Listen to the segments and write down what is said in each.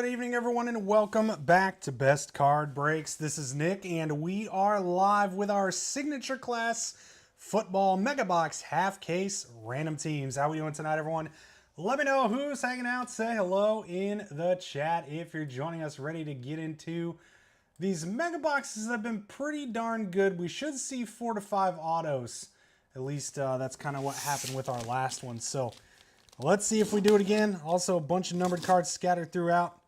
Good evening, everyone, and welcome back to Best Card Breaks. This is Nick, and we are live with our signature class football mega box half case random teams. How we doing tonight, everyone? Let me know who's hanging out. Say hello in the chat if you're joining us, ready to get into these mega boxes that have been pretty darn good. We should see 4 to 5 autos. At least that's kind of what happened with our last one. So let's see if we do it again. Also, a bunch of numbered cards scattered throughout.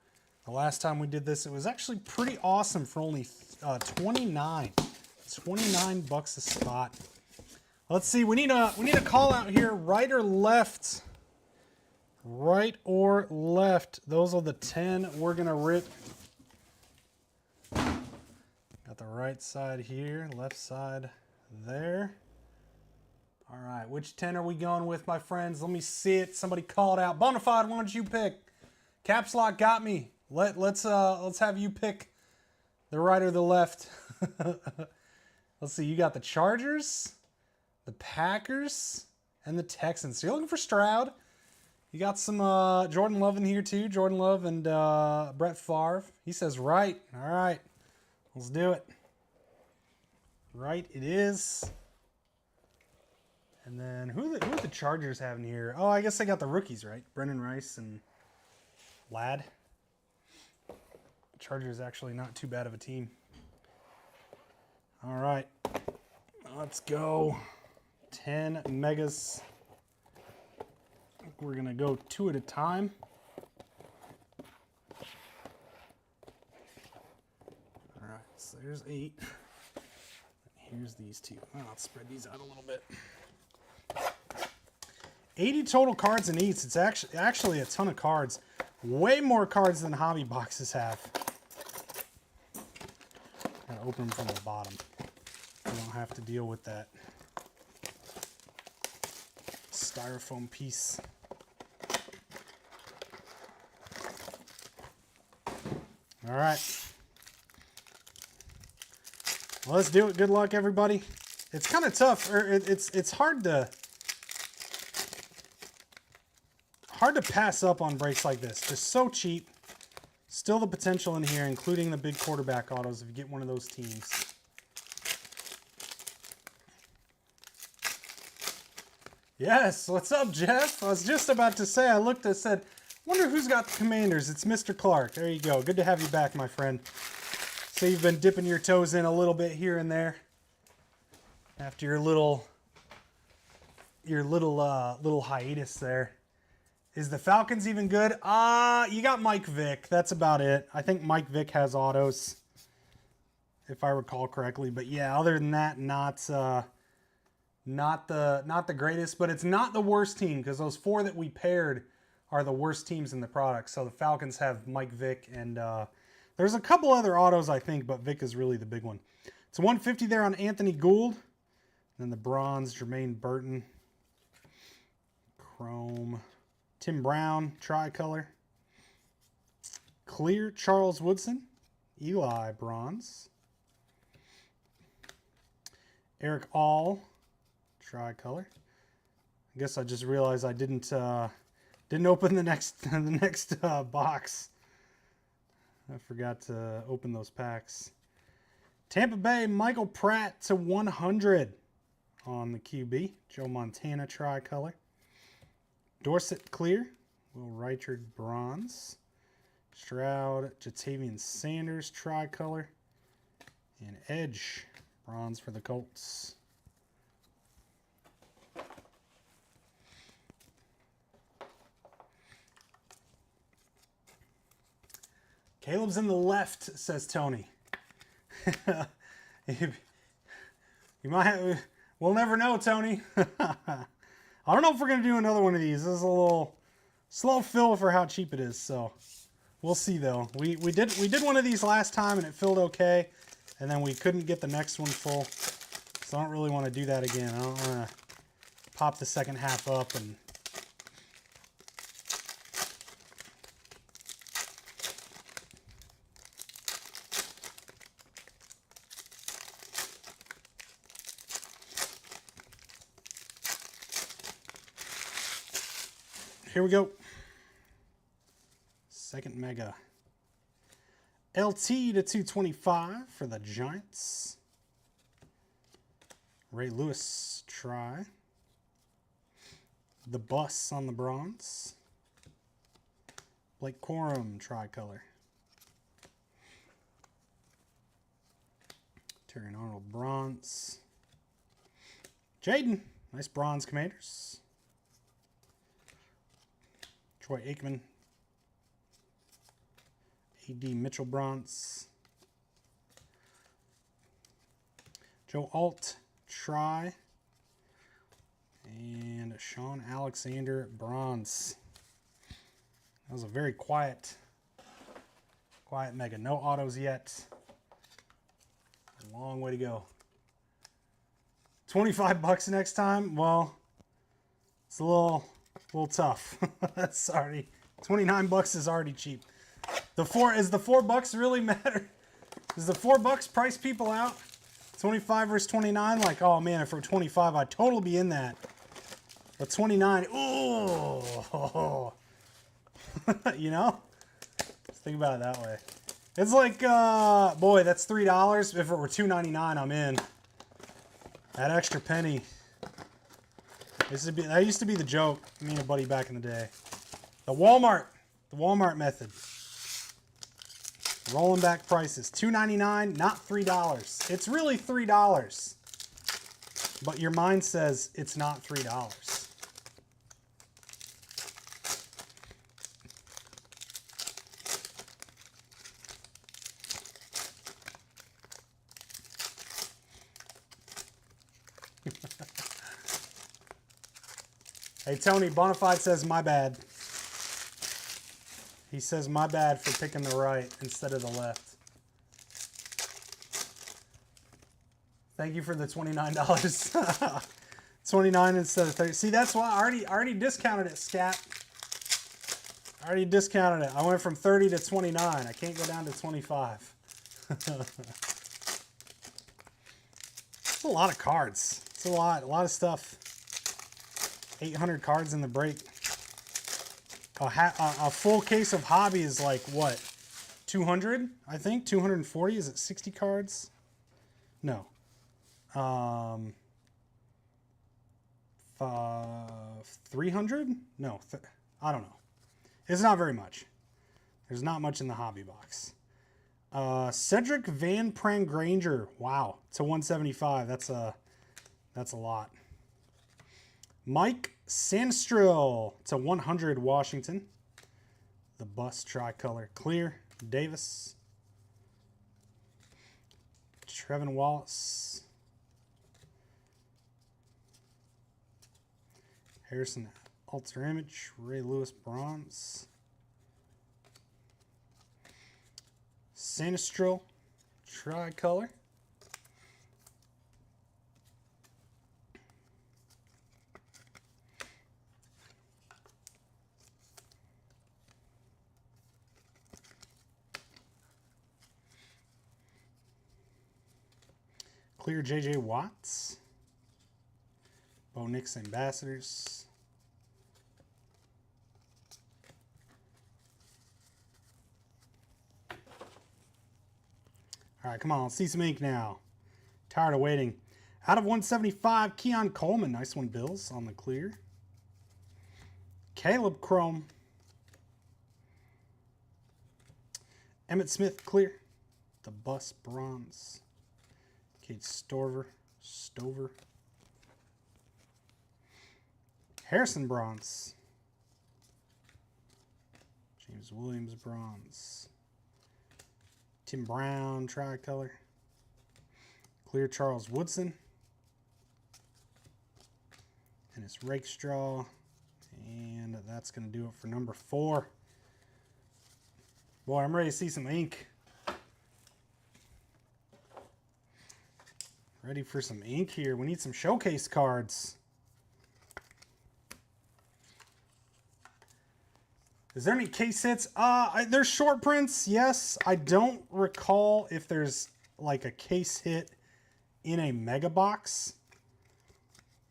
The last time we did this, it was actually pretty awesome for only 29 bucks a spot. Let's see. We need a call out here. Right or left? Right or left? Those are the 10 we're gonna rip. Got the right side here, left side there. All right, which 10 are we going with, my friends? Let me see it. Somebody call it out. Bonafide, why don't you pick? Caps Lock got me. Let's have you pick the right or the left. Let's see. You got the Chargers, the Packers, and the Texans. So you're looking for Stroud. You got some Jordan Love in here too. Jordan Love and Brett Favre. He says right. All right, let's do it. Right it is. And then who are the Chargers having here? Oh, I guess they got the rookies, right? Brendan Rice and Ladd. Chargers actually not too bad of a team. All right, let's go. 10 megas. We're gonna go 2 at a time. All right, so there's 8. Here's these 2. I'll spread these out a little bit. 80 total cards in each. It's actually a ton of cards. Way more cards than hobby boxes have. Gotta open them from the bottom. You don't have to deal with that styrofoam piece. All right. Well, let's do it. Good luck, everybody. It's kind of tough. It's hard to pass up on breaks like this. Just so cheap. Still the potential in here, including the big quarterback autos if you get one of those teams. Yes, what's up, Jeff? I was just about to say, I looked and said, wonder who's got the Commanders. It's Mr. Clark. There you go. Good to have you back, my friend. So you've been dipping your toes in a little bit here and there after your little hiatus there. Is the Falcons even good? You got Mike Vick. That's about it. I think Mike Vick has autos, if I recall correctly. But yeah, other than that, not the greatest. But it's not the worst team because those 4 that we paired are the worst teams in the product. So the Falcons have Mike Vick, and there's a couple other autos, I think, but Vick is really the big one. It's 150 there on Anthony Gould. Then the bronze, Jermaine Burton. Chrome. Tim Brown, tricolor. Clear, Charles Woodson. Eli, bronze. Eric All, tricolor. I guess I just realized I didn't open the next box. I forgot to open those packs. Tampa Bay, Michael Pratt to 100 on the QB. Joe Montana, tricolor. Dorset, clear. Will Reichard, bronze. Stroud, Jatavian Sanders, tricolor. And Edge, bronze for the Colts. Caleb's in the left, says Tony. You might have, we'll never know, Tony. I don't know if we're going to do another one of these. This is a little slow fill for how cheap it is, so we'll see, though. We did one of these last time, and it filled okay, and then we couldn't get the next one full, so I don't really want to do that again. I don't want to pop the second half up and... Here we go. Second mega. LT to 225 for the Giants. Ray Lewis try. The Bus on the bronze. Blake Corum tricolor. Terry Arnold bronze. Jaden, nice bronze Commanders. Troy Aikman. A.D. Mitchell bronze. Joe Alt try. And Sean Alexander bronze. That was a very quiet mega. No autos yet. A long way to go. 25 bucks next time. Well, it's a little tough. That's already 29 bucks is already cheap. Is the $4 really matter? Does the $4 price people out? 25 versus 29. Like, oh man, if for 25, I'd totally be in that. But 29, oh, you know? Let's think about it that way. It's like, boy, that's $3. If it were $2.99, I'm in. That extra penny. That used to be the joke. Me and a buddy back in the day. The Walmart method. Rolling back prices. $2.99, not $3. It's really $3. But your mind says it's not $3. Hey, Tony, Bonafide says, my bad. He says, my bad for picking the right instead of the left. Thank you for the $29. 29 instead of 30. See, that's why I already discounted it, Scat. I already discounted it. I went from 30 to 29. I can't go down to 25. It's a lot of cards. It's a lot of stuff. 800 cards in the break. A full case of hobby is like what? 200, I think. 240. Is it 60 cards? No. 300? No, I don't know. It's not very much. There's not much in the hobby box. Cedric Van Prangranger. Wow, to 175. That's a lot. Mike Sandstrill to 100 Washington. The Bus tricolor clear. Davis. Trevin Wallace. Harrison Alter Image. Ray Lewis bronze. Sandstrill tricolor. Clear J.J. Watts. Bo Nix Ambassadors. All right, come on. Let's see some ink now. Tired of waiting. Out of 175, Keon Coleman. Nice one, Bills, on the clear. Caleb Chrome. Emmett Smith, clear. The Bus bronze. Kate Stover. Harrison bronze. James Williams bronze. Tim Brown tricolor. Clear Charles Woodson. And it's Rakestraw. And that's going to do it for number 4. Boy, I'm ready to see some ink. Ready for some ink here. We need some showcase cards. Is there any case hits? There's short prints, yes. I don't recall if there's like a case hit in a mega box.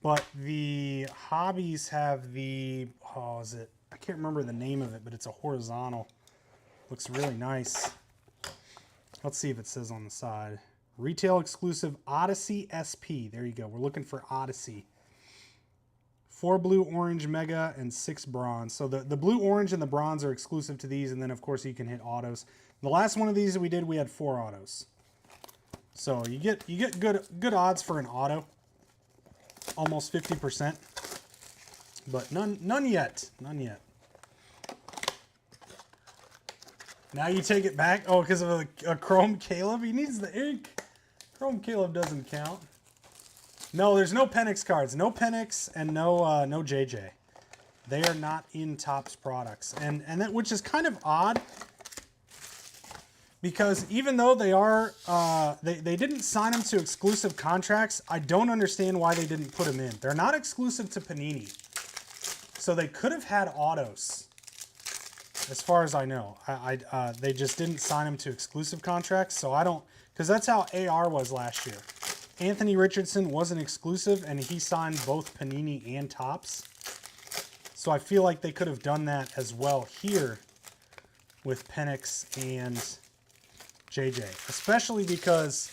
But the hobbies have the, oh, is it? I can't remember the name of it, but it's a horizontal. Looks really nice. Let's see if it says on the side. Retail exclusive Odyssey SP. There you go. We're looking for Odyssey. 4 blue, orange, mega, and 6 bronze. So the blue, orange, and the bronze are exclusive to these, and then of course you can hit autos. The last one of these that we did, we had 4 autos. So you get good odds for an auto. Almost 50%. But none yet. None yet. Now you take it back. Oh, because of a Chrome Caleb? He needs the ink. Chrome Caleb doesn't count. No, there's no Penix cards. No Penix and no JJ. They are not in Topps products. And that, which is kind of odd. Because even though they are, they didn't sign them to exclusive contracts, I don't understand why they didn't put them in. They're not exclusive to Panini. So they could have had autos. As far as I know, they just didn't sign him to exclusive contracts, so I don't, because that's how AR was last year. Anthony Richardson wasn't exclusive, and he signed both Panini and Topps. So I feel like they could have done that as well here with Penix and JJ, especially because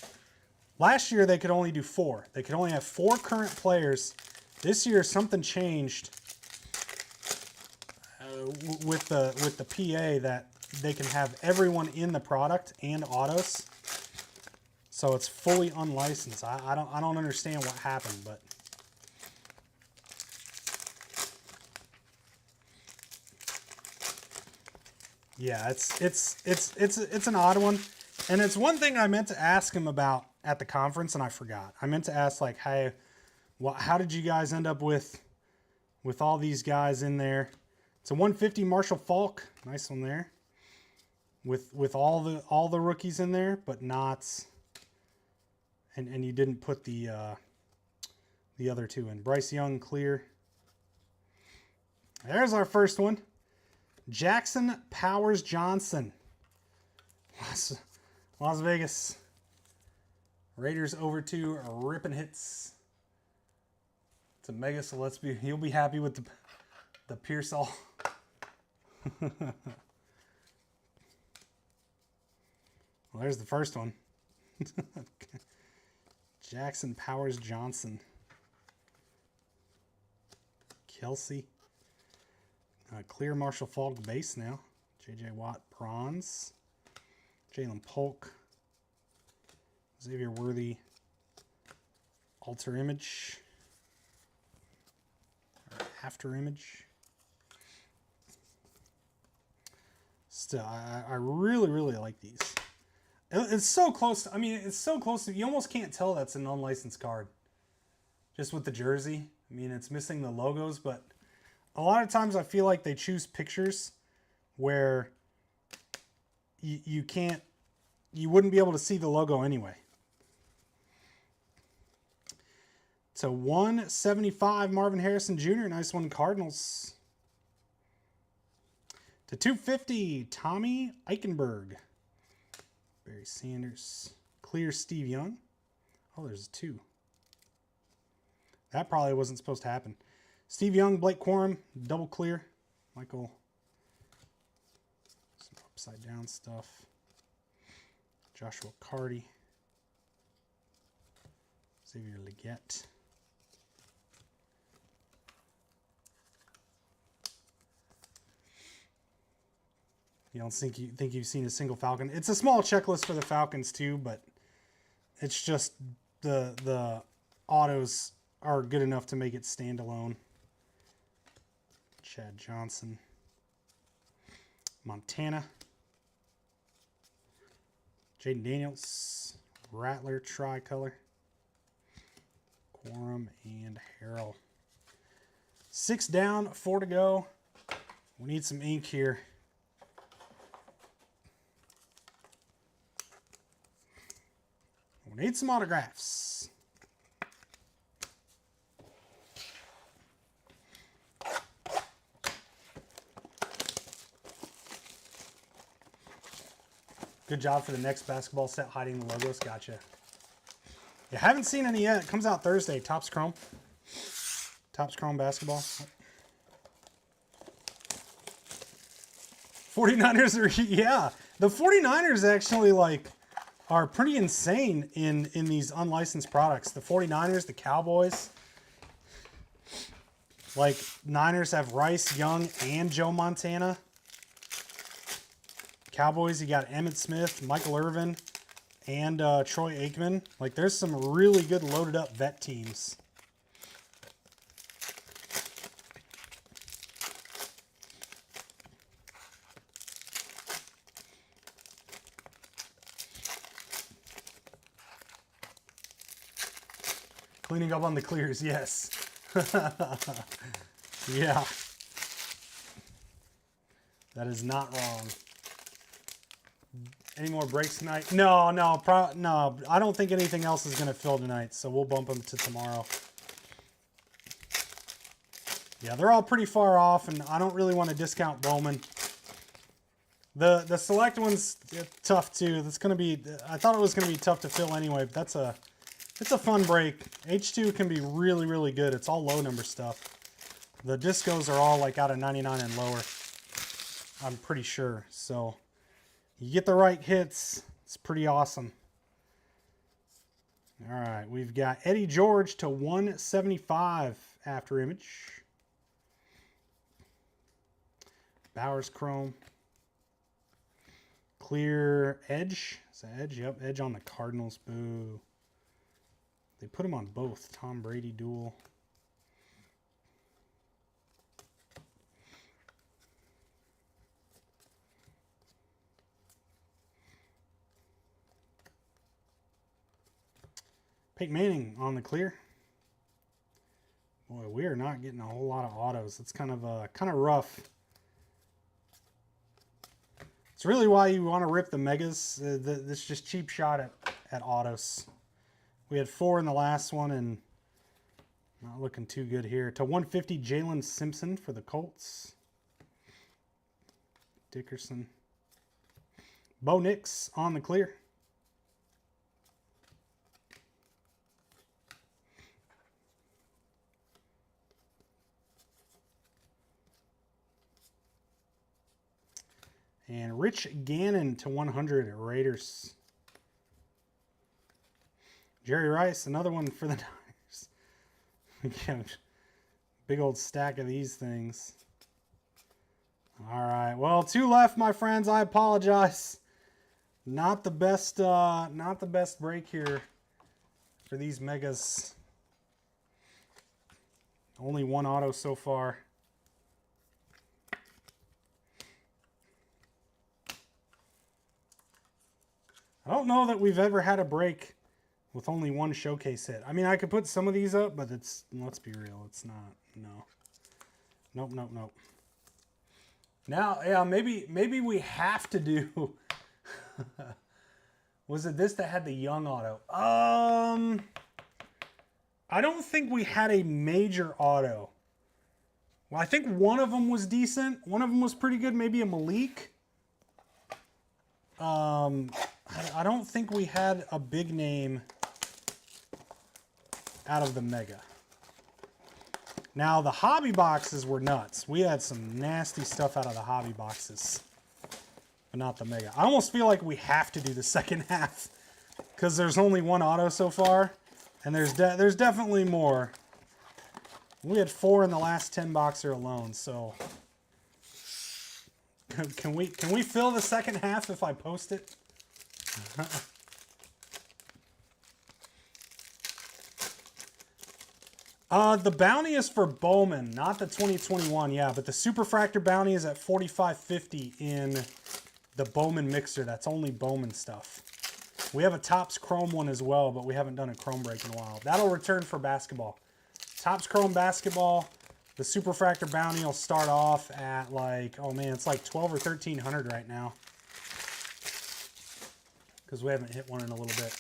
last year they could only do 4. They could only have 4 current players. This year something changed. With the PA that they can have everyone in the product and autos, so it's fully unlicensed. I don't understand what happened, but yeah, it's an odd one, and it's one thing I meant to ask him about at the conference and I forgot. I meant to ask, like, hey, how did you guys end up with all these guys in there? It's a 150 Marshall Faulk, nice one there. With all the rookies in there, but not, and you didn't put the other 2 in. Bryce Young, clear. There's our first one. Jackson Powers Johnson. Las Vegas. Raiders over 2 ripping hits. It's a mega, so he'll be happy with the Pearsall. Well, there's the first one. Jackson Powers Johnson. Kelsey. Clear Marshall Faulk base now. J.J. Watt bronze. Jalen Polk. Xavier Worthy. Alter image. Or after image. Still, I really, really like these. It's so close. I mean, it's so close to, you almost can't tell that's an unlicensed card. Just with the jersey. I mean, it's missing the logos, but a lot of times I feel like they choose pictures where you wouldn't be able to see the logo anyway. So 175 Marvin Harrison Jr. Nice one, Cardinals. To 250 Tommy Eichenberg. Barry Sanders. Clear Steve Young. Oh, there's a 2. That probably wasn't supposed to happen. Steve Young, Blake Corum, double clear. Michael. Some upside down stuff. Joshua Carty. Xavier Legette. You don't think you've seen a single Falcon. It's a small checklist for the Falcons too, but it's just the autos are good enough to make it standalone. Chad Johnson. Montana. Jaden Daniels. Rattler tricolor. Quorum and Harrell. 6 down, 4 to go. We need some ink here. We need some autographs. Good job for the next basketball set hiding the logos. Gotcha. You haven't seen any yet. It comes out Thursday. Topps Chrome. Topps Chrome basketball. 49ers are, yeah. The 49ers actually, like, are pretty insane in these unlicensed products. The 49ers, the Cowboys. Like, Niners have Rice, Young, and Joe Montana. Cowboys, you got Emmitt Smith, Michael Irvin, and Troy Aikman. Like, there's some really good loaded up vet teams. Cleaning up on the clears, yes. Yeah. That is not wrong. Any more breaks tonight? No. No. I don't think anything else is going to fill tonight, so we'll bump them to tomorrow. Yeah, they're all pretty far off, and I don't really want to discount Bowman. The select one's tough too. That's going to be. I thought it was going to be tough to fill anyway, but it's a fun break. H2 can be really, really good. It's all low number stuff. The discos are all like out of 99 and lower. I'm pretty sure. So you get the right hits. It's pretty awesome. All right. We've got Eddie George to 175 after image. Bowers Chrome. Clear Edge. Is that Edge? Yep. Edge on the Cardinals. Boo. They put him on both. Tom Brady duel. Peyton Manning on the clear. Boy, we are not getting a whole lot of autos. It's kind of rough. It's really why you want to rip the megas. This is just cheap shot at autos. We had 4 in the last one and not looking too good here. To 150, Jalen Simpson for the Colts. Dickerson. Bo Nix on the clear. And Rich Gannon to 100, Raiders. Jerry Rice, another one for the Niners. Again, big old stack of these things. All right, well, 2 left, my friends. I apologize. Not the best break here for these megas. Only 1 auto so far. I don't know that we've ever had a break with only 1 showcase hit. I mean, I could put some of these up, but let's be real, it's not. No. Nope. Now, yeah, maybe we have to do. Was it this that had the Young auto? I don't think we had a major auto. Well, I think one of them was decent. One of them was pretty good. Maybe a Malik. I don't think we had a big name out of the mega. Now, the hobby boxes were nuts. We had some nasty stuff out of the hobby boxes, but not the mega. I almost feel like we have to do the second half because there's only 1 auto so far, and there's definitely more. We had 4 in the last 10 boxer alone, so can we fill the second half if I post it? The bounty is for Bowman, not the 2021, yeah, but the Superfractor bounty is at 45.50 in the Bowman mixer. That's only Bowman stuff. We have a Topps Chrome one as well, but we haven't done a Chrome break in a while. That'll return for basketball. Topps Chrome basketball, the Superfractor bounty will start off at like, oh man, it's like 12 or 1300 right now. Because we haven't hit one in a little bit.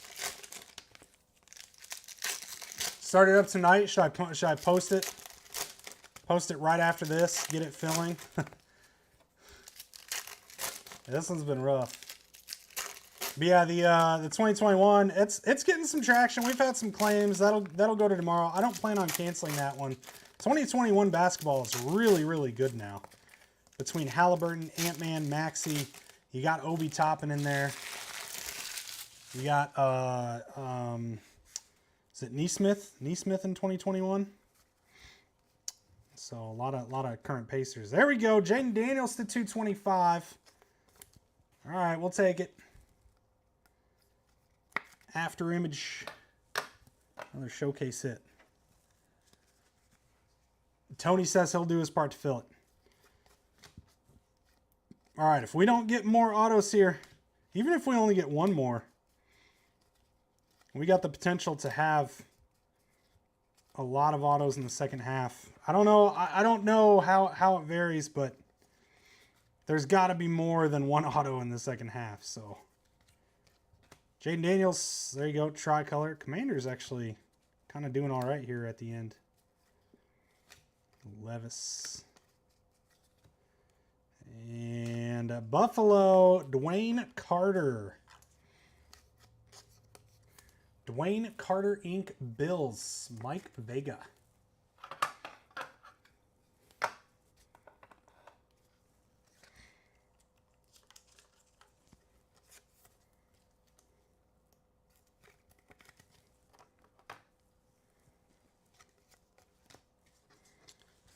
Start it up tonight. Should I post it? Post it right after this. Get it filling. This one's been rough. But yeah, the 2021, it's getting some traction. We've had some claims. That'll go to tomorrow. I don't plan on canceling that one. 2021 basketball is really, really good now. Between Halliburton, Ant-Man, Maxey, you got Obi Toppin in there. We got, is it Neesmith? Neesmith in 2021. So a lot of current Pacers. There we go. Jaden Daniels to 225. All right, we'll take it. After image. Another showcase hit. Tony says he'll do his part to fill it. All right, if we don't get more autos here, even if we only get one more, we got the potential to have a lot of autos in the second half. I don't know. I don't know how it varies, but there's got to be more than one auto in the second half. So, Jaden Daniels, there you go, tricolor. Commander's actually kind of doing all right here at the end. Levis. And Buffalo, Dwayne Carter. Dwayne Carter Inc. Bills, Mike Vega.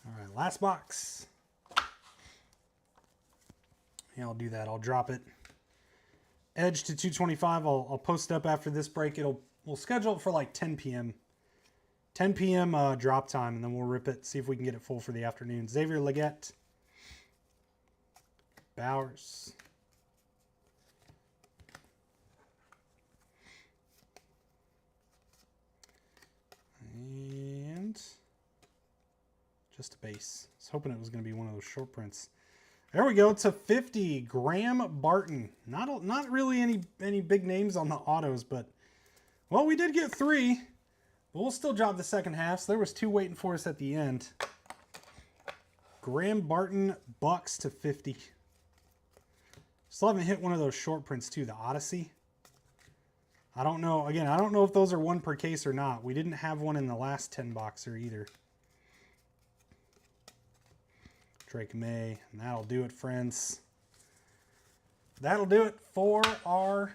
All right, last box. Yeah, I'll do that. I'll drop it. Edge to 225. I'll post up after this break. We'll schedule it for like 10 p.m. 10 p.m. Drop time, and then we'll rip it, see if we can get it full for the afternoon. Xavier Legette. Bowers. And just a base. I was hoping it was going to be one of those short prints. There we go. To 50. Graham Barton. Not really any big names on the autos, but well, we did get 3. But we'll still drop the second half. So there was 2 waiting for us at the end. Graham Barton Bucks to 50. Still haven't hit one of those short prints too. The Odyssey. I don't know. Again, I don't know if those are 1 per case or not. We didn't have one in the last 10 boxer either. Drake May, and that'll do it, friends. That'll do it for our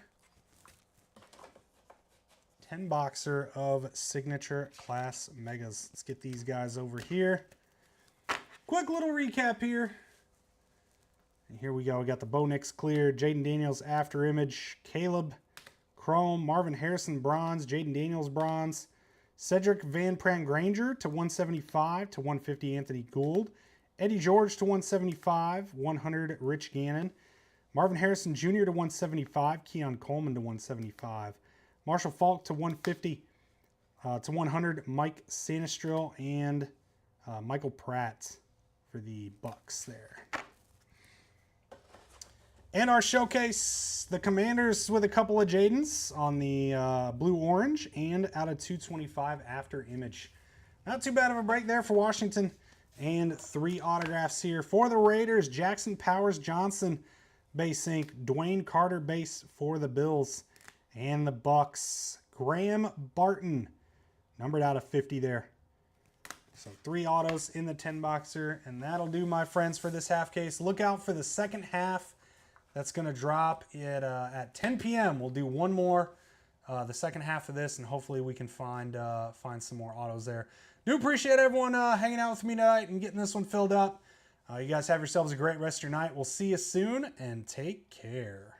10 boxer of Signature Class Megas. Let's get these guys over here. Quick little recap here. And here we go. We got the Bo Nix clear, Jaden Daniels after image, Caleb Chrome, Marvin Harrison bronze, Jaden Daniels bronze, Cedric Van Pran Granger to 175 to 150 Anthony Gould, Eddie George to 175, 100 Rich Gannon, Marvin Harrison Jr. to 175, Keon Coleman to 175, Marshall Falk to 150 to 100 Mike Sanistril, and Michael Pratt for the Bucks there. And our showcase, the Commanders with a couple of Jadens on the blue-orange and out of 225 after image. Not too bad of a break there for Washington. And 3 autographs here for the Raiders. Jackson Powers Johnson base ink. Dwayne Carter base for the Bills. And the Bucks. Graham Barton, numbered out of 50 there. So 3 autos in the 10 boxer. And that'll do, my friends, for this half case. Look out for the second half. That's going to drop at 10 p.m. We'll do one more, the second half of this, and hopefully we can find some more autos there. Do appreciate everyone hanging out with me tonight and getting this one filled up. You guys have yourselves a great rest of your night. We'll see you soon, and take care.